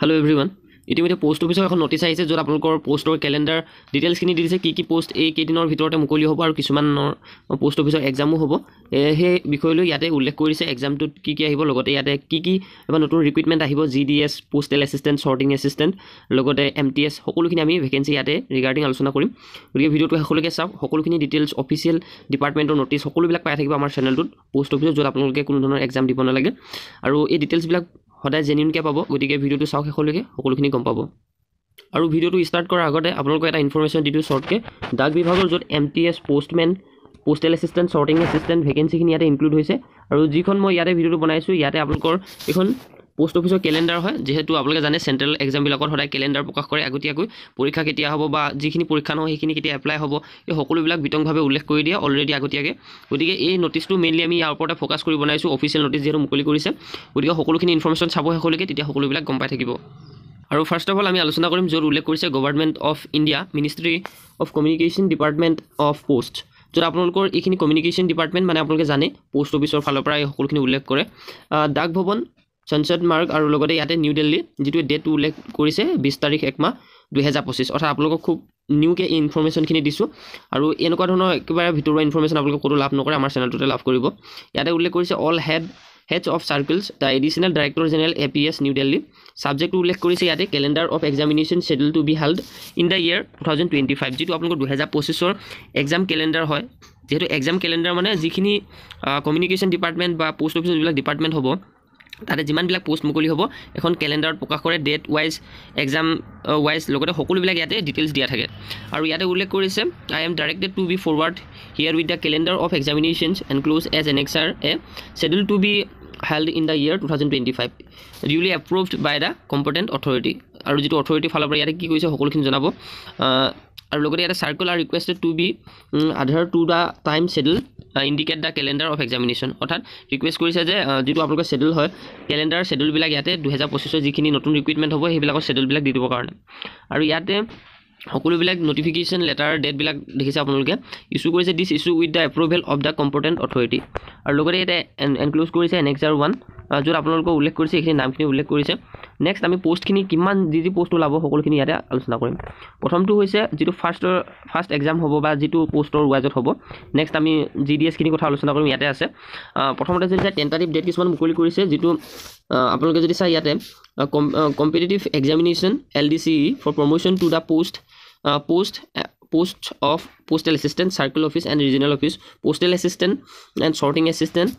Hello everyone. ইতিমধ্যে post অফিচৰ এখন নটিছ আহিছে য'ত আপোনালোকৰ পোষ্টৰ কেলেণ্ডাৰ ডিটেইলছখিনি দি দিছে কি পোষ্ট এই কেইদিনৰ ভিতৰতে মুকলি হ'ব আৰু কিছুমানৰ পোষ্ট অফিচৰ এক্সামো হ'ব সেই বিষয়লৈ ইয়াতে উল্লেখ কৰিছে এক্সামটোত কি আহিব লগতে ইয়াতে কি এবাৰ নতুন ৰিক্ৰুইটমেণ্ট আহিব GDS postal assistant sorting assistant লগতে MTS সকলোখিনি আমি ভেকেঞ্চি ইয়াতে ৰিগাৰ্ডিং আলোচনা কৰিম গতিকে ভিডিঅ'টো শেষলৈকে চাওক সকলোখিনি ডিটেইলছ অফিচিয়েল ডিপাৰ্টমেণ্টৰ নটিছ সকলোবিলাক পাই থাকিব আমাৰ চেনেলটোত পোষ্ট অফিচত য'ত আপোনালোকে কোনো ধৰণৰ এক্সাম দিব নালাগে আৰু এই ডিটেইলছবিলাক সদায় জেনুইনকৈ পাব গতিকে ভিডিঅ'টো চাওক শেষলৈকে সকলোখিনি গম পাব আৰু ভিডিঅ'টো ষ্টাৰ্ট কৰাৰ আগতে আপোনালোকক এটা ইনফৰমেশ্যন দি দিওঁ শ্বৰ্টকৈ ডাক বিভাগৰ য'ত MTS postmen postal assistant sorting assistant ভেকেঞ্চিখিনি ইয়াতে ইনক্লুড হৈছে আৰু যিখন মই ইয়াতে ভিডিঅ'টো বনাইছোঁ ইয়াতে আপোনালোকৰ এখন পোষ্ট অফিচৰ কেলেণ্ডাৰ হয় যিহেতু আপোনালোকে জানে চেণ্ট্ৰেল এক্সামবিলাকত সদায় কেলেণ্ডাৰ প্ৰকাশ কৰে আগতীয়াকৈ পৰীক্ষা কেতিয়া হ'ব বা যিখিনি পৰীক্ষা নহয় সেইখিনি কেতিয়া এপ্লাই হ'ব এই সকলোবিলাক বিতংভাৱে উল্লেখ কৰি দিয়ে অলৰেডি আগতীয়াকৈ গতিকে এই নটিছটো মেইনলি আমি ইয়াৰ ওপৰতে ফ'কাছ কৰি বনাইছোঁ অফিচিয়েল নটিছ যিহেতু মুকলি কৰিছে গতিকে সকলোখিনি ইনফৰমেশ্যন চাব শেষলৈকে তেতিয়া সকলোবিলাক গম পাই থাকিব আৰু ফাৰ্ষ্ট অফ অল আমি আলোচনা কৰিম য'ত উল্লেখ কৰিছে government of India ministry of communication department of post য'ত আপোনালোকৰ এইখিনি কমিউনিকেশ্যন ডিপাৰ্টমেণ্ট মানে আপোনালোকে জানে পোষ্ট অফিচৰ ফালৰ পৰা এই সকলোখিনি উল্লেখ কৰে ডাক ভৱন সংসদ মাৰ্গ আৰু লগতে ইয়াতে নিউ দিল্লী যিটো ডেট উল্লেখ কৰিছে 20 তাৰিখ 1 মাহ 2025 অৰ্থাৎ আপোনালোকক খুব নিউকৈ এই ইনফৰমেশ্যনখিনি দিছোঁ আৰু এনেকুৱা ধৰণৰ একেবাৰে ভিতৰুৱা ইনফৰমেশ্যন আপোনালোকক ক'তো লাভ নকৰে আমাৰ চেনেলটোতে লাভ কৰিব ইয়াতে উল্লেখ কৰিছে all heads of circles the additional director general APS new Delhi ছাবজেক্টটো উল্লেখ কৰিছে ইয়াতে calendar of examination schedule to be held in the year 2025 যিটো আপোনালোকৰ 2025ৰ এক্সাম কেলেণ্ডাৰ হয় যিহেতু এক্সাম কেলেণ্ডাৰ মানে যিখিনি কমিউনিকেশ্যন ডিপাৰ্টমেণ্ট বা পোষ্ট অফিচৰ যিবিলাক ডিপাৰ্টমেণ্ট হ'ব তাতে যিমানবিলাক পোষ্ট মুকলি হ'ব এখন কেলেণ্ডাৰত প্ৰকাশ কৰে ডেট ৱাইজ এক্সাম ৱাইজ লগতে সকলোবিলাক ইয়াতে ডিটেইলছ দিয়া থাকে আৰু ইয়াতে উল্লেখ কৰিছে I am directed to be forward here with the calendar of examinations enclose as annexure A schedule to be held in the year 2025 duly approved by the competent authority আৰু যিটো অথৰিটি ফালৰ পৰা ইয়াতে কি কৈছে সকলোখিনি জনাব আৰু লগতে ইয়াতে circle are requested to be adhere to the time schedule indicate the calendar of examination অৰ্থাৎ ৰিকুৱেষ্ট কৰিছে যে যিটো আপোনালোকৰ শ্বেডিউল হয় কেলেণ্ডাৰ শ্বেডিউলবিলাক ইয়াতে 2025 যিখিনি নতুন ৰিক্ৰুইটমেণ্ট হ'ব সেইবিলাকৰ শ্বেডিউলবিলাক দি দিবৰ কাৰণে আৰু ইয়াতে সকলোবিলাক নটিফিকেশ্যন লেটাৰ ডেটবিলাক দেখিছে আপোনালোকে ইছ্যু কৰিছে this issue with the approval of the competent authority আৰু লগতে ইয়াতে এনক্ল'জ কৰিছে এনেক্সাৰ 1 য'ত আপোনালোকক উল্লেখ কৰিছে এইখিনি নামখিনি উল্লেখ কৰিছে নেক্সট আমি পোষ্টখিনি কিমান যি পোষ্ট ওলাব সকলোখিনি ইয়াতে আলোচনা কৰিম প্ৰথমটো হৈছে যিটো ফাৰ্ষ্ট এক্সাম হ'ব বা যিটো পোষ্টৰ ৱাইজত হ'ব নেক্সট আমি GDSখিনি কথা আলোচনা কৰিম ইয়াতে আছে প্ৰথমতে যে টেণ্টাটিভ ডেট কিছুমান মুকলি কৰিছে যিটো আপোনালোকে যদি চাই ইয়াতে competitive examination LDCE for promotion to the post of postal assistant circle office and regional office postal assistant and sorting assistant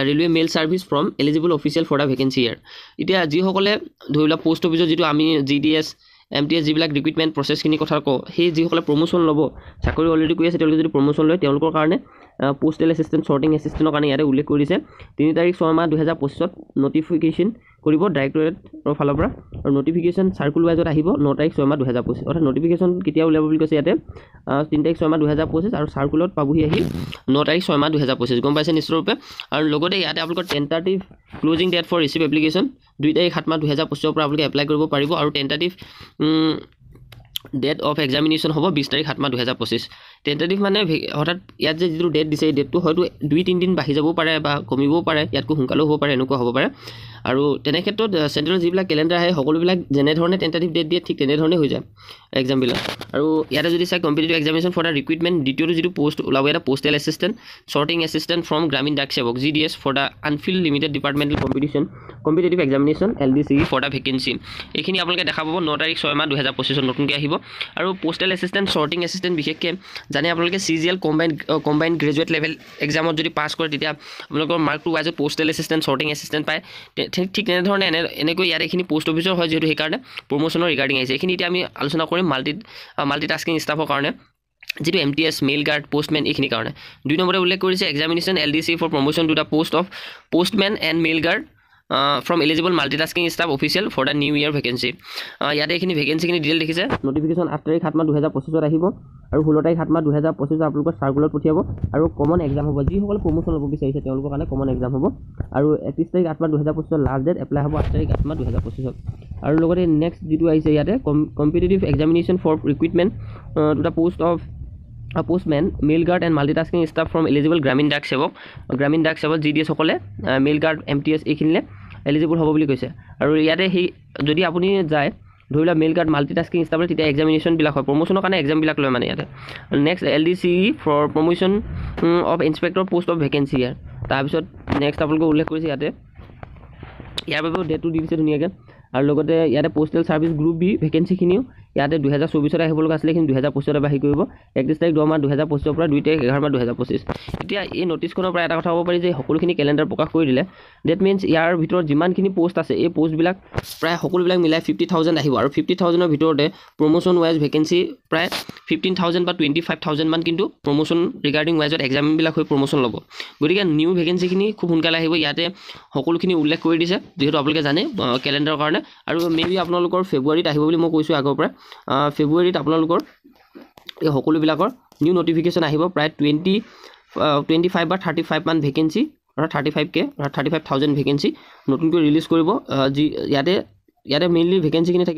railway mail service from eligible official for the vacancy year এতিয়া যিসকলে ধৰিলা post অফিচৰ যিটো আমি GDS MTS যিবিলাক recruitment প্ৰচেছখিনি কথা কওঁ সেই যিসকলে প্ৰমোশ্যন ল'ব চাকৰি অলৰেডি কৰি আছে তেওঁলোকে যদি প্ৰমোশ্যন লয় তেওঁলোকৰ কাৰণে পোষ্টেল এছিষ্টেণ্ট ছৰ্টিং এছিষ্টেণ্টৰ কাৰণে ইয়াতে উল্লেখ কৰিছে 3 তাৰিখ 6 মাহ 2025 নটিফিকেশ্যন কৰিব ডাইৰেক্টৰেটৰ ফালৰ পৰা আৰু নটিফিকেশ্যন চাৰ্কুল ৱাইজত আহিব 9 তাৰিখ 6 মাহ 2025 অৰ্থাৎ নটিফিকেশ্যন কেতিয়া ওলাব বুলি কৈছে ইয়াতে 3 তাৰিখ 6 মাহ 2025 আৰু চাৰ্কুলত পাবহি আহি 9 তাৰিখ 6 মাহ 2025 গম পাইছে নিশ্চয়ৰূপে আৰু লগতে ইয়াতে আপোনালোকৰ tentative closing date for receive application 2 তাৰিখ 7 মাহ 2025 পৰা আপোনালোকে এপ্লাই কৰিব পাৰিব আৰু টেণ্টাটিভ ডেট অফ এক্সামিনেশ্যন হ'ব 20 তাৰিখ 7 মাহ 2025 টেণ্টাটিভ মানে হঠাৎ ইয়াত যে যিটো ডেট দিছে এই ডেটটো হয়তো 2-3 দিন বাঢ়ি যাবও পাৰে বা কমিবও পাৰে ইয়াতকৈ সোনকালেও হ'ব পাৰে এনেকুৱা হ'ব পাৰে আৰু তেনে ক্ষেত্ৰত চেণ্ট্ৰেলৰ যিবিলাক কেলেণ্ডাৰ আহে সকলোবিলাক যেনেধৰণে টেণ্টাটিভ ডেট দিয়ে ঠিক তেনেধৰণে হৈ যায় এক্সামবিলাক আৰু ইয়াতে যদি চাই competitive examination for the recruitment দ্বিতীয়টো যিটো পোষ্ট ওলাব এটা postal assistant sorting assistant from Gramin ডাক সেৱক GDS for the unfilled limited departmental competitive examination LDCE for the vacancy এইখিনি আপোনালোকে দেখা পাব 9 তাৰিখ 6 মাহ 2025 নতুনকৈ আহিব আৰু পোষ্টেল এছিষ্টেণ্ট ছৰ্টিং এছিষ্টেণ্ট বিশেষকৈ জানে আপোনালোকে CGL কম্বাইণ্ড গ্ৰেজুৱেট লেভেল এক্সামত যদি পাছ কৰে তেতিয়া আপোনালোকৰ মাৰ্কটো ৱাইজত পোষ্টেল এছিষ্টেণ্ট ছৰ্টিং এছিষ্টেণ্ট পায় ঠিক তেনেধৰণে এনেকৈ ইয়াত এইখিনি পোষ্ট অফিচৰ হয় যিহেতু সেইকাৰণে প্ৰমোশ্যনৰ ৰিগাৰ্ডিং আহিছে এইখিনি এতিয়া আমি আলোচনা কৰিম মাল্টিটাস্কিং ষ্টাফৰ কাৰণে যিটো MTS মেইল গাৰ্ড পোষ্টমেন এইখিনি কাৰণে 2 নম্বৰতে উল্লেখ কৰিছে examination LDCE for promotion to the post of postmen and mail guard from eligible multitasking staff official for the new year vacancy ইয়াতে এইখিনি ভেকেঞ্চিখিনি ডিটেইল দেখিছে নটিফিকেশ্যন 8 তাৰিখ 7 মাহ 2025 আহিব আৰু 16 তাৰিখ 7 মাহ 2025 আপোনালোকৰ চাৰ্কুলাৰ পঠিয়াব আৰু কমন এক্সাম হ'ব যিসকলে প্ৰমোশ্যন ল'ব বিচাৰিছে তেওঁলোকৰ কাৰণে কমন এক্সাম হ'ব আৰু 31 তাৰিখ 8 মাহ 2025 লাষ্ট ডেট এপ্লাই হ'ব 8 তাৰিখ 8 মাহ 2025 আৰু লগতে নেক্সট যিটো আহিছে ইয়াতে competitive examination for recruitment to the post of postman mail guard and multitasking staff from eligible গ্ৰামীণ ডাক সেৱক GDS সকলে মেইল গাৰ্ড MTS এইখিনিলে এলিজিবল হ'ব বুলি কৈছে আৰু ইয়াতে সেই যদি আপুনি যায় ধৰি লোৱা মেইল গাৰ্ড মাল্টিটাস্কিং ষ্টাফৰ তেতিয়া এক্সামিনেশ্যনবিলাক হয় প্ৰমোশ্যনৰ কাৰণে এক্সামবিলাক লয় মানে ইয়াতে next LDCE for promotion of inspector post of vacancy ইয়াৰ তাৰপিছত নেক্সট আপোনালোকে উল্লেখ কৰিছে ইয়াতে ইয়াৰ বাবেও ডেটটো দি দিছে ধুনীয়াকৈ আৰু লগতে ইয়াতে পোষ্টেল ছাৰ্ভিচ গ্ৰুপ বি ভেকেঞ্চিখিনিও ইয়াতে 2024 আহিব লগা আছিলে কিন্তু 2025 বাঢ়ি কৰিব 31 তাৰিখ 10 মাহ 2025 পৰা 2 তাৰিখ 11 মাহ 2025 এতিয়া এই নটিছখনৰ পৰা এটা কথা হ'ব পাৰি যে সকলোখিনি কেলেণ্ডাৰ প্ৰকাশ কৰি দিলে ডেট মিনছ ইয়াৰ ভিতৰত যিমানখিনি পোষ্ট আছে এই পোষ্টবিলাক প্ৰায় সকলোবিলাক মিলাই 50,000 আহিব আৰু 50,000ৰ ভিতৰতে প্ৰমোশ্যন ৱাইজ ভেকেঞ্চি প্ৰায় 15,000 বা 25,000 মান কিন্তু প্ৰমোশ্যন ৰিগাৰ্ডিং ৱাইজত এক্সামবিলাক হৈ প্ৰমোশ্যন ল'ব গতিকে নিউ ভেকেঞ্চিখিনি খুব সোনকালে আহিব ইয়াতে সকলোখিনি উল্লেখ কৰি দিছে যিহেতু আপোনালোকে জানে কেলেণ্ডাৰৰ কাৰণে আৰু মেবি আপোনালোকৰ ফেব্ৰুৱাৰীত আহিব বুলি মই কৈছোঁ আগৰ পৰা ফেব্ৰুৱাৰীত আপোনালোকৰ এই সকলোবিলাকৰ নিউ নটিফিকেশ্যন আহিব প্ৰায় 25 বা 35 মান ভেকেঞ্চি অৰ্থাৎ 35K অৰ্থাৎ 35,000 ভেকেঞ্চি নতুনকৈ ৰিলিজ কৰিব যি ইয়াতে মেইনলি ভেকেঞ্চিখিনি থাকিব